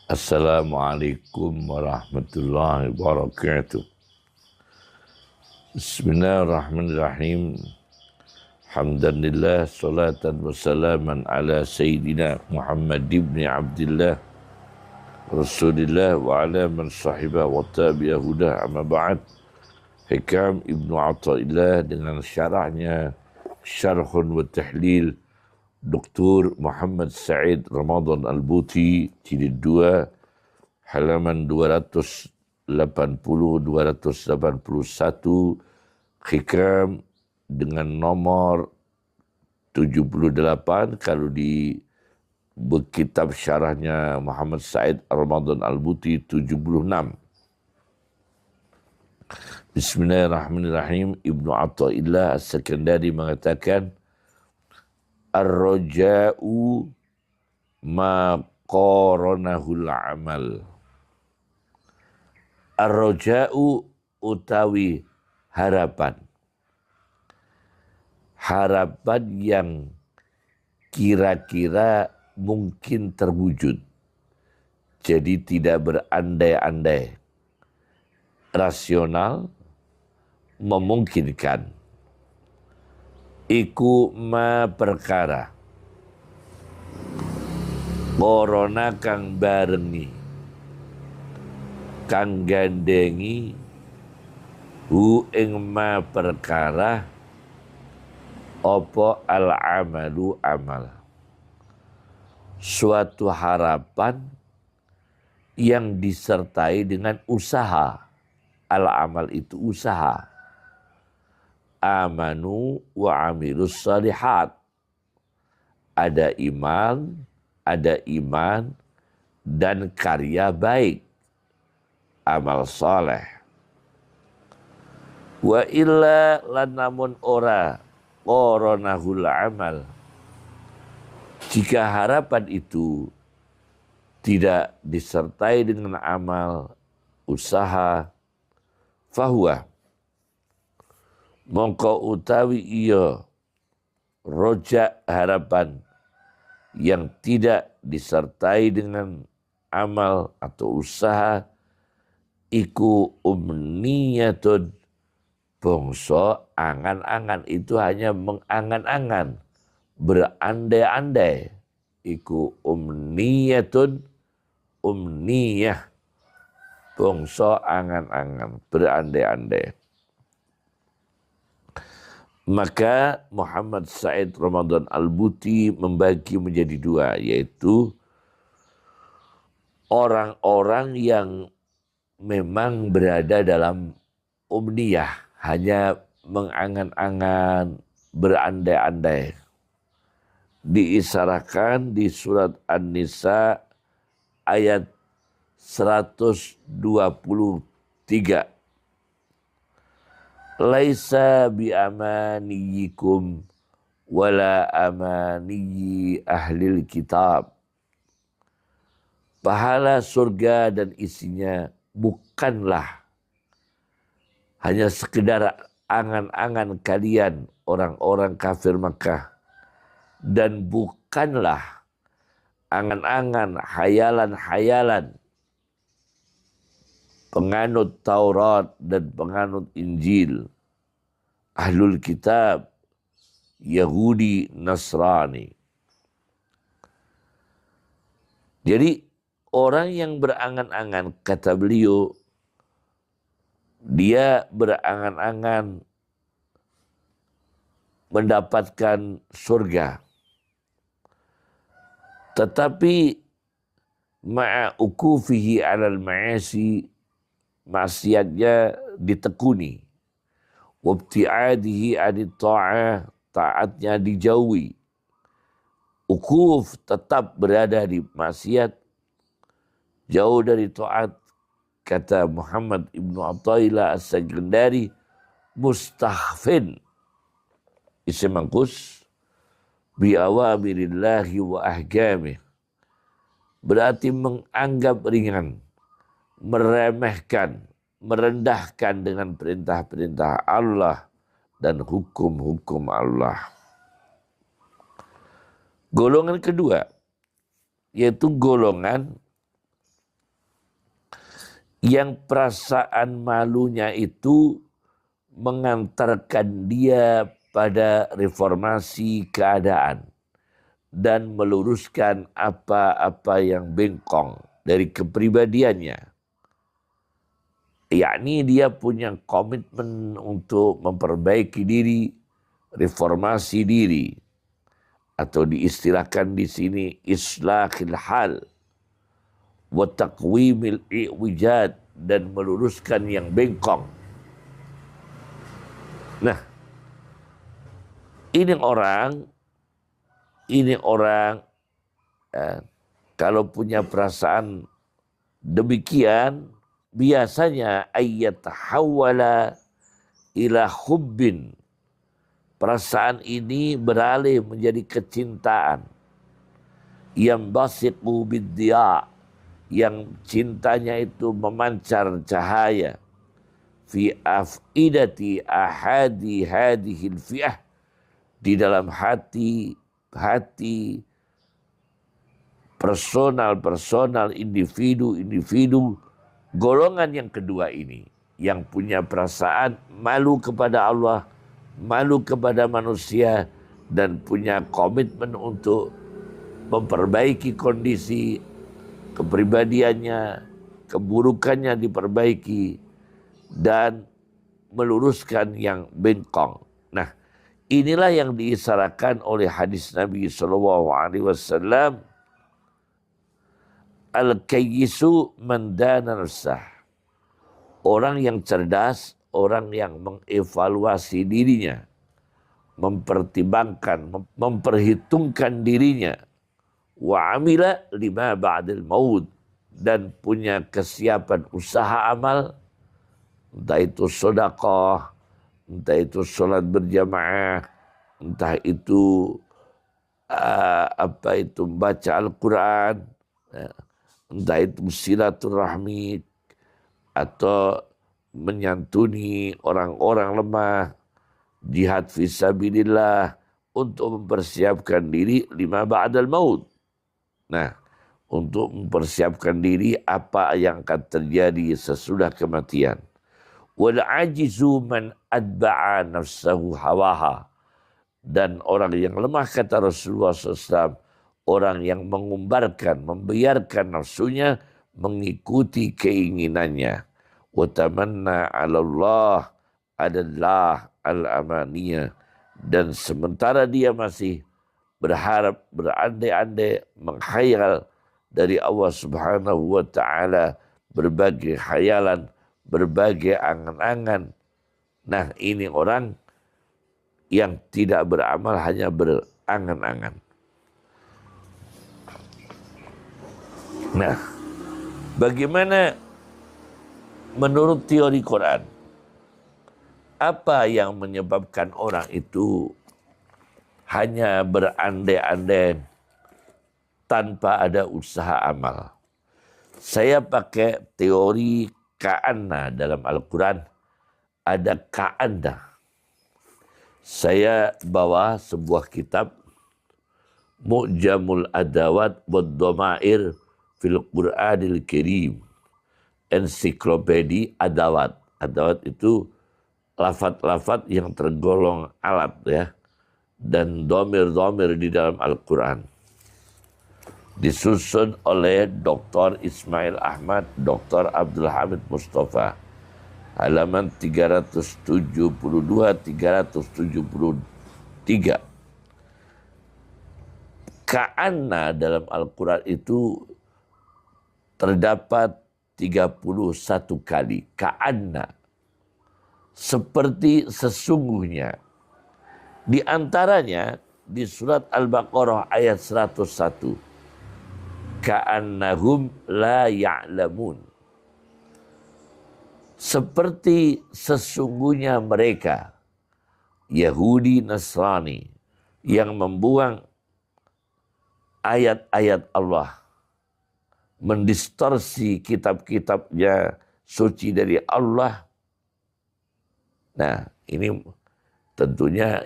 Assalamualaikum warahmatullahi wabarakatuh. Bismillahirrahmanirrahim. Alhamdulillah, salatan wassalaman ala Sayyidina Muhammad ibn Abdullah Rasulillah wa ala man sahibah wa tabi'ah hudah amma ba'd. Hikam Ibnu Athaillah dengan syarahnya Syarhun wa Tahlil Dr. Muhammad Said Ramadan Al-Buti, jilid 2, halaman 280-281, Hikam dengan nomor 78 kalau di kitab syarahnya Muhammad Said Ramadan Al-Buti 76. Bismillahirrahmanirrahim. Ibnu Athaillah As-Sakandari mengatakan, Ar-raja'u ma qaranahul amal. Ar-raja'u utawi harapan. Harapan yang kira-kira mungkin terwujud. Jadi tidak berandai-andai. Rasional, memungkinkan. Iku ma perkara korona kang barengi kang gandengi hu ing ma perkara opo al amalu amal, suatu harapan yang disertai dengan usaha. Al amal itu usaha. Amanu wa amilus salihat. Ada iman dan karya baik, amal soleh. Wa illa lanamun ora koronahul amal, jika harapan itu tidak disertai dengan amal, usaha, fahuwa mongko utawi iya rojak harapan yang tidak disertai dengan amal atau usaha, iku umniyatun bangsa angan-angan, itu hanya mengangan-angan, berandai-andai. Iku umniyatun, umniyah bangsa angan-angan, berandai-andai. Maka Muhammad Said Ramadan Al-Buti membagi menjadi dua, yaitu orang-orang yang memang berada dalam umniyah, hanya mengangan-angan, berandai-andai. Diisyaratkan di surat An-Nisa ayat 123. Laisa bi amaniyikum wala amaniyi ahlil kitab. Pahala surga dan isinya bukanlah hanya sekedar angan-angan kalian orang-orang kafir Makkah, dan bukanlah angan-angan, hayalan-hayalan penganut Taurat dan penganut Injil, ahlul kitab, Yahudi, Nasrani. Jadi orang yang berangan-angan, kata beliau, dia berangan-angan mendapatkan surga, tetapi ma'a ukufihi alal ma'asi, maksiatnya ditekuni, wabti'adihi adit ta'ah, taatnya dijauhi. Ukuf, tetap berada di maksiat, jauh dari taat. Kata Muhammad Ibnu Athaillah As-Sakandari, mustahfin, isim mangkus, bi awamirillahi wa ahkamih, berarti menganggap ringan, meremehkan, merendahkan dengan perintah-perintah Allah dan hukum-hukum Allah. Golongan kedua, yaitu golongan yang perasaan malunya itu mengantarkan dia pada reformasi keadaan dan meluruskan apa-apa yang bengkong dari kepribadiannya. Yakni dia punya komitmen untuk memperbaiki diri, reformasi diri, atau diistilahkan di sini islahil hal wa taqwimil i'wijad, dan meluruskan yang bengkong. Nah, ini orang kalau punya perasaan demikian, biasanya ayat hawala ila hubbin. Perasaan ini beralih menjadi kecintaan. Yang basiqu biddiya, yang cintanya itu memancar cahaya. Fi afidati ahadi hadihil fi'ah, di dalam hati personal individu golongan yang kedua ini, yang punya perasaan malu kepada Allah, malu kepada manusia, dan punya komitmen untuk memperbaiki kondisi kepribadiannya, keburukannya diperbaiki, dan meluruskan yang bengkong. Nah, inilah yang diisyaratkan oleh hadis Nabi SAW. Al-kayyisu man dana nafsah. Orang yang cerdas, orang yang mengevaluasi dirinya, mempertimbangkan, memperhitungkan dirinya. Wa amila lima ba'dal maut, dan punya kesiapan usaha amal, entah itu sedekah, entah itu sholat berjamaah, entah itu baca Al-Quran, entah itu silaturahmi, atau menyantuni orang-orang lemah, jihad fisabilillah, untuk mempersiapkan diri lima ba'dal maut. Nah, untuk mempersiapkan diri apa yang akan terjadi sesudah kematian. Wal ajizu man adba'a nafsahu hawaha. Dan orang yang lemah, kata Rasulullah SAW, orang yang mengumbarkan, membiarkan nafsunya mengikuti keinginannya. Wa tamanna 'ala Allah adalah al-amaniyah. Dan sementara dia masih berharap, berandai-andai, menghayal dari Allah Subhanahu wa ta'ala berbagai khayalan, berbagai angan-angan. Nah, ini orang yang tidak beramal, hanya berangan-angan. Nah, bagaimana menurut teori Quran? Apa yang menyebabkan orang itu hanya berandai-andai tanpa ada usaha amal? Saya pakai teori ka'anna dalam Al-Quran. Ada ka'anna. Saya bawa sebuah kitab, Mu'jamul Adawat wad Dhamair fil Qur'anil Karim. Ensiklopedi adawat. Adawat itu lafaz-lafaz yang tergolong alat, ya, dan domir-domir di dalam Al-Quran. Disusun oleh Dr. Ismail Ahmad, Dr. Abdul Hamid Mustafa. Halaman 372-373. Ka'anna dalam Al-Quran itu terdapat 31 kali. Ka'anna, seperti sesungguhnya. Di antaranya di surat Al-Baqarah ayat 101. Ka'annahum la ya'lamun. Seperti sesungguhnya mereka, Yahudi Nasrani, yang membuang ayat-ayat Allah, mendistorsi kitab-kitabnya suci dari Allah. Nah, ini tentunya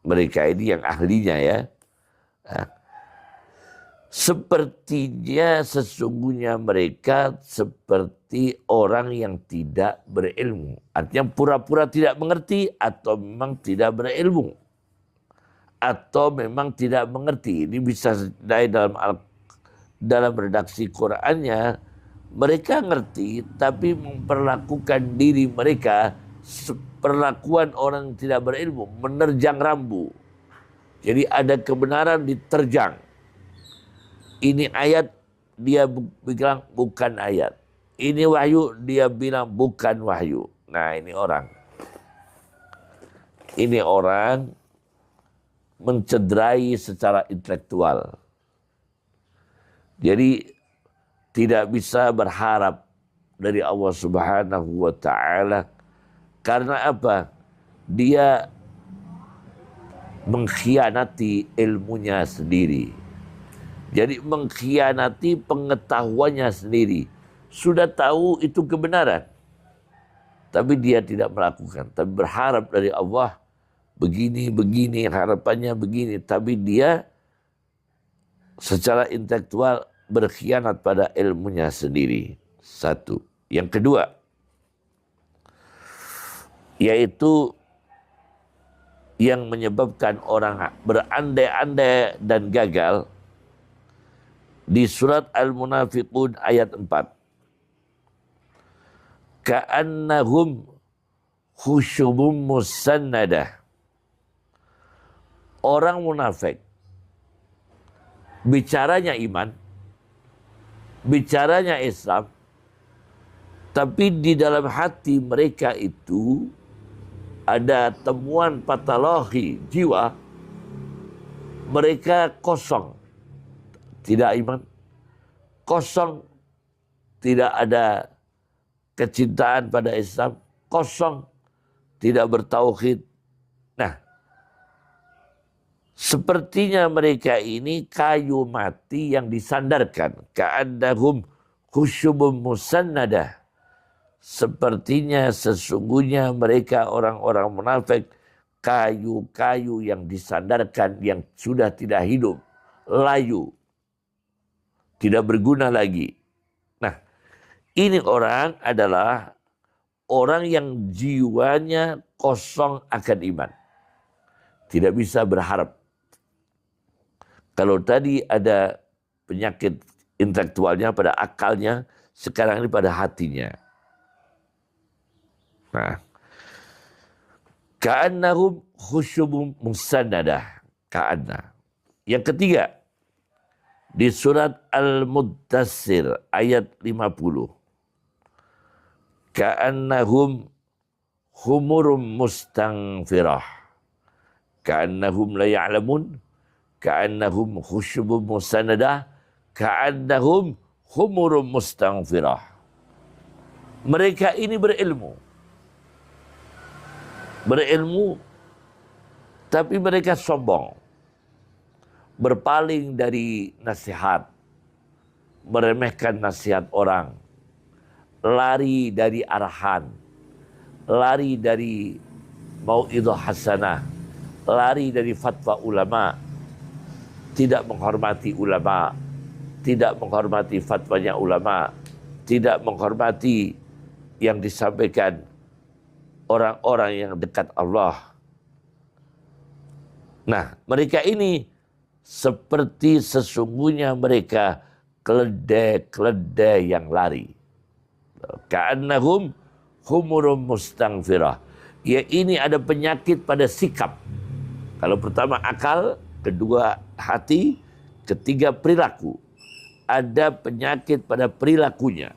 mereka ini yang ahlinya, ya. Nah, Sepertinya sesungguhnya mereka seperti orang yang tidak berilmu. Artinya pura-pura tidak mengerti atau memang tidak berilmu. Atau memang tidak mengerti. Ini bisa dari dalam redaksi Qur'annya, mereka ngerti tapi memperlakukan diri mereka perlakuan orang yang tidak berilmu, menerjang rambu. Jadi ada kebenaran diterjang. Ini ayat, dia bilang bukan ayat. Ini wahyu, dia bilang bukan wahyu. Nah, ini orang. Ini orang mencederai secara intelektual. Jadi tidak bisa berharap dari Allah Subhanahu wa taala. Karena apa? Dia mengkhianati ilmunya sendiri. Jadi mengkhianati pengetahuannya sendiri. Sudah tahu itu kebenaran, tapi dia tidak melakukan. Tapi berharap dari Allah, begini, harapannya begini. Tapi dia secara intelektual berkhianat pada ilmunya sendiri. Satu. Yang kedua, yaitu yang menyebabkan orang berandai-andai dan gagal, di surat Al-Munafiqun ayat 4. Ka'annahum khusyubun musannadah. Orang munafik bicaranya iman, bicaranya Islam, tapi di dalam hati mereka itu ada temuan patologi jiwa, mereka kosong. Tidak iman, kosong, tidak ada kecintaan pada Islam, kosong, tidak bertauhid. Nah, sepertinya mereka ini kayu mati yang disandarkan. Ka'annahum khusyubun musannadah. Sepertinya sesungguhnya mereka orang-orang munafik kayu-kayu yang disandarkan yang sudah tidak hidup, layu, tidak berguna lagi. Nah, ini orang adalah orang yang jiwanya kosong akan iman. Tidak bisa berharap. Kalau tadi ada penyakit intelektualnya pada akalnya, sekarang ini pada hatinya. Nah, ka'annahum khusyubun musannadah. Ka'anna. Yang ketiga, di surat Al-Muddassir ayat 50. Ka'annahum humurum mustanfirah. Ka'annahum la ya'lamun. Ka'annahum khusyubun musannadah. Ka'annahum humurum mustanfirah. Mereka ini berilmu. Berilmu, tapi mereka sombong. Berpaling dari nasihat, meremehkan nasihat orang, lari dari arahan, lari dari mau'idhah hasanah, lari dari fatwa ulama, tidak menghormati ulama, tidak menghormati fatwanya ulama, tidak menghormati yang disampaikan orang-orang yang dekat Allah. Nah, mereka ini seperti sesungguhnya mereka keledai-keledai yang lari. Ka'annahum humurum mustanfirah. Ya, ini ada penyakit pada sikap. Kalau pertama akal, kedua hati, ketiga perilaku. Ada penyakit pada perilakunya,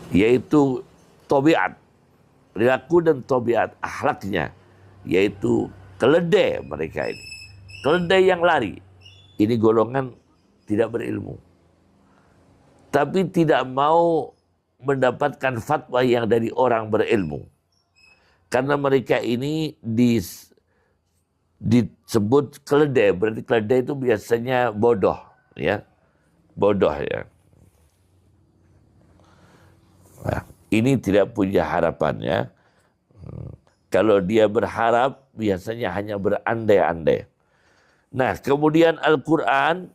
yaitu tabiat, perilaku dan tabiat, akhlaknya, yaitu keledai mereka ini. Keledai yang lari. Ini golongan tidak berilmu. Tapi tidak mau mendapatkan fatwa yang dari orang berilmu. Karena mereka ini disebut keledai. Berarti keledai itu biasanya bodoh. Ya, bodoh ya. Nah, ini tidak punya harapan ya. Kalau dia berharap, biasanya hanya berandai-andai. Nah, kemudian Al-Quran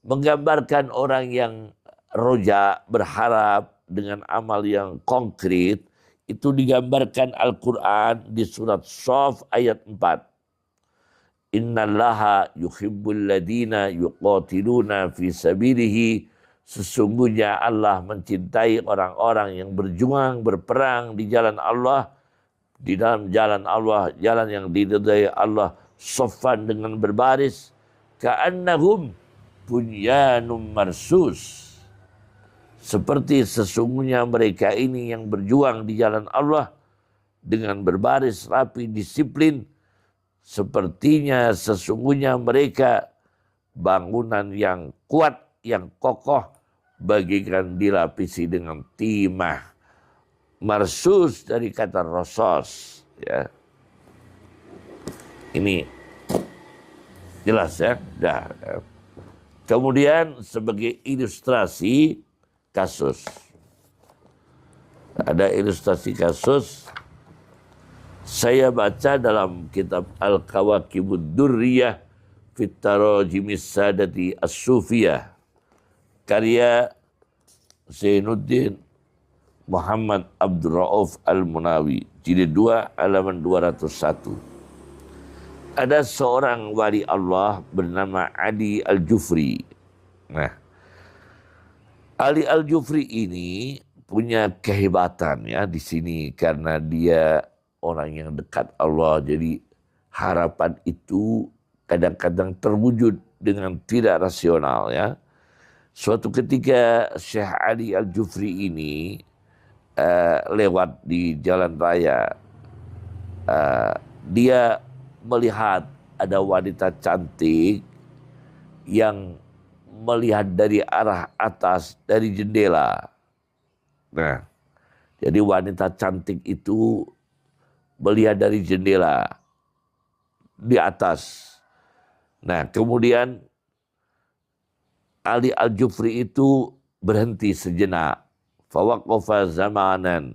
menggambarkan orang yang roja, berharap dengan amal yang konkret. Itu digambarkan Al-Quran di surat Shaf ayat 4. Innallaha yuhibbul ladina yuqatiluna fi sabilihi. Sesungguhnya Allah mencintai orang-orang yang berjuang, berperang di jalan Allah, di dalam jalan Allah, jalan yang diridai Allah, soffan dengan berbaris, ka'annahum bunyanum marsus. Seperti sesungguhnya mereka ini yang berjuang di jalan Allah dengan berbaris rapi, disiplin, sepertinya sesungguhnya mereka bangunan yang kuat, yang kokoh, bagikan dilapisi dengan timah. Marsus dari kata rosos, ya. Ini jelas ya. Dah. Kemudian sebagai ilustrasi kasus, ada ilustrasi kasus. Saya baca dalam kitab Al-Kawakibud Durriyah fit Tarajimis Sadati As-Sufiyah, karya Zainuddin Muhammad Abdul Rauf Al-Munawi, jilid 2 halaman 201. Ada seorang wali Allah bernama Ali Al-Jufri. Nah, Ali Al-Jufri ini punya kehebatan ya di sini karena dia orang yang dekat Allah. Jadi harapan itu kadang-kadang terwujud dengan tidak rasional ya. Suatu ketika Syekh Ali Al-Jufri ini lewat di jalan raya, dia melihat ada wanita cantik yang melihat dari arah atas dari jendela. Nah, jadi wanita cantik itu melihat dari jendela di atas. Nah, kemudian Ali Al-Jufri itu berhenti sejenak. Fawaqafa zamanan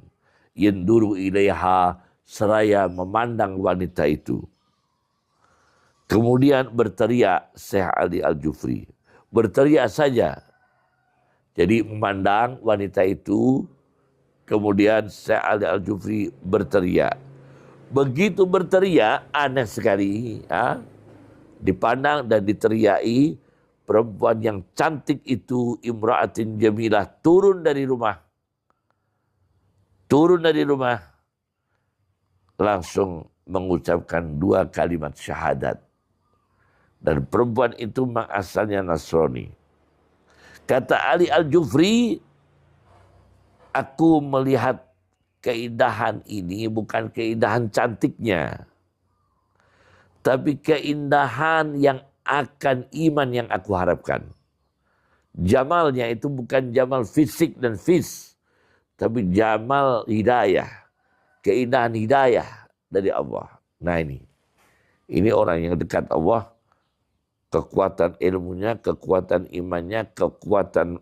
yanduru ilaiha, seraya memandang wanita itu. Kemudian berteriak Syekh Ali Al-Jufri. Berteriak saja. Jadi memandang wanita itu, kemudian Syekh Ali Al-Jufri berteriak. Begitu berteriak, aneh sekali. Ya, dipandang dan diteriaki, perempuan yang cantik itu, imra'atin jamilah, turun dari rumah. Turun dari rumah, langsung mengucapkan 2 kalimat syahadat. Dan perempuan itu asalnya Nasrani. Kata Ali Al-Jufri, aku melihat keindahan ini bukan keindahan cantiknya, tapi keindahan yang akan iman yang aku harapkan. Jamalnya itu bukan jamal fisik dan tapi jamal hidayah, keindahan hidayah dari Allah. Nah ini orang yang dekat Allah, kekuatan ilmunya, kekuatan imannya, kekuatan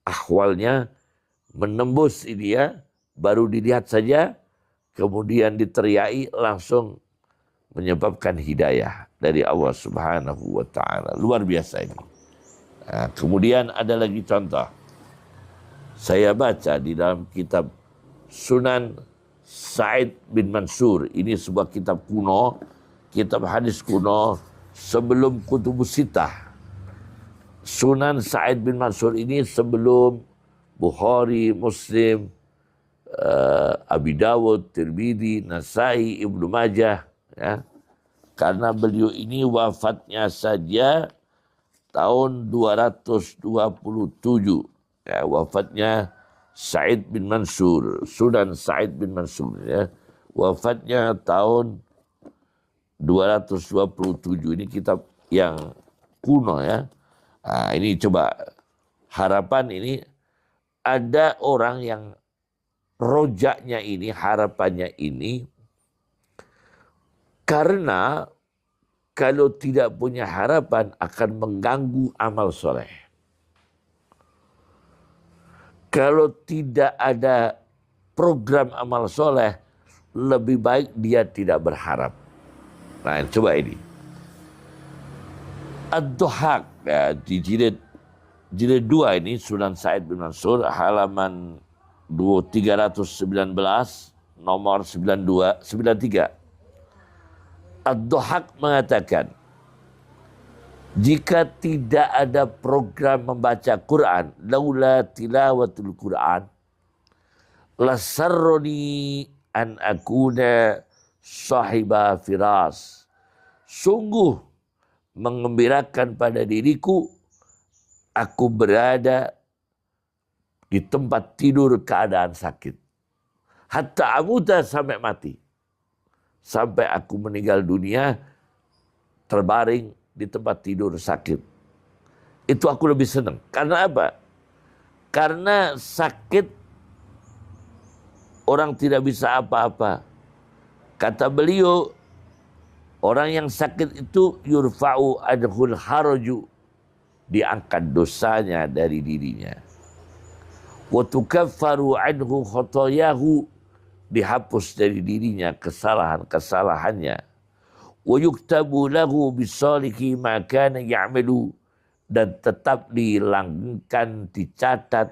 ahwalnya menembus ini ya, baru dilihat saja, kemudian diteriaki, langsung menyebabkan hidayah dari Allah Subhanahu wa ta'ala. Luar biasa ini. Nah, kemudian ada lagi contoh. Saya baca di dalam kitab Sunan Sa'id bin Mansur. Ini sebuah kitab kuno, kitab hadis kuno sebelum Kutubus Sittah. Sunan Sa'id bin Mansur ini sebelum Bukhari, Muslim, Abi Dawud, Tirmidzi, Nasai, Ibnu Majah. Ya. Karena beliau ini wafatnya saja tahun 227. Ya, wafatnya Sa'id bin Mansur, Sunan Sa'id bin Mansur. Ya. Wafatnya tahun 227. Ini kitab yang kuno ya. Nah, ini coba harapan ini, ada orang yang rojaknya ini, harapannya ini, karena kalau tidak punya harapan akan mengganggu amal soleh. Kalau tidak ada program amal soleh, lebih baik dia tidak berharap. Nah, coba ini. Ad-Duhaq, ya, di jilid 2 ini Sunan Said bin Mansur halaman 319 nomor 93. Ad-Duhaq mengatakan, jika tidak ada program membaca Quran, laula tilawatul Quran, lasarroni an akuna sahiba firas. Sungguh mengembirakan pada diriku, aku berada di tempat tidur keadaan sakit. Hatta amuta, sampai mati. Sampai aku meninggal dunia, terbaring di tempat tidur sakit. Itu aku lebih senang. Karena apa? Karena sakit orang tidak bisa apa-apa. Kata beliau, orang yang sakit itu yurfa'u adhul haraju, diangkat dosanya dari dirinya. Wa tukaffaru anhu khotoyahu, dihapus dari dirinya kesalahan-kesalahannya. Wa yuktabu lahu bisalihi ma kana ya'malu, dan tetap dihilangkan, dicatat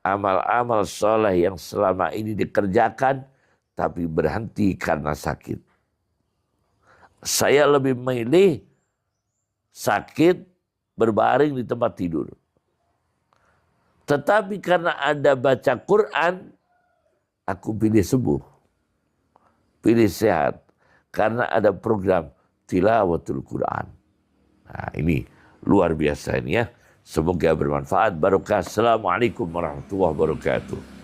amal-amal soleh yang selama ini dikerjakan tapi berhenti karena sakit. Saya lebih memilih sakit berbaring di tempat tidur. Tetapi karena ada baca Quran, aku pilih sembuh, pilih sehat. Karena ada program tilawatul Quran. Nah, ini luar biasa ini ya. Semoga bermanfaat. Barokah. Assalamualaikum warahmatullahi wabarakatuh.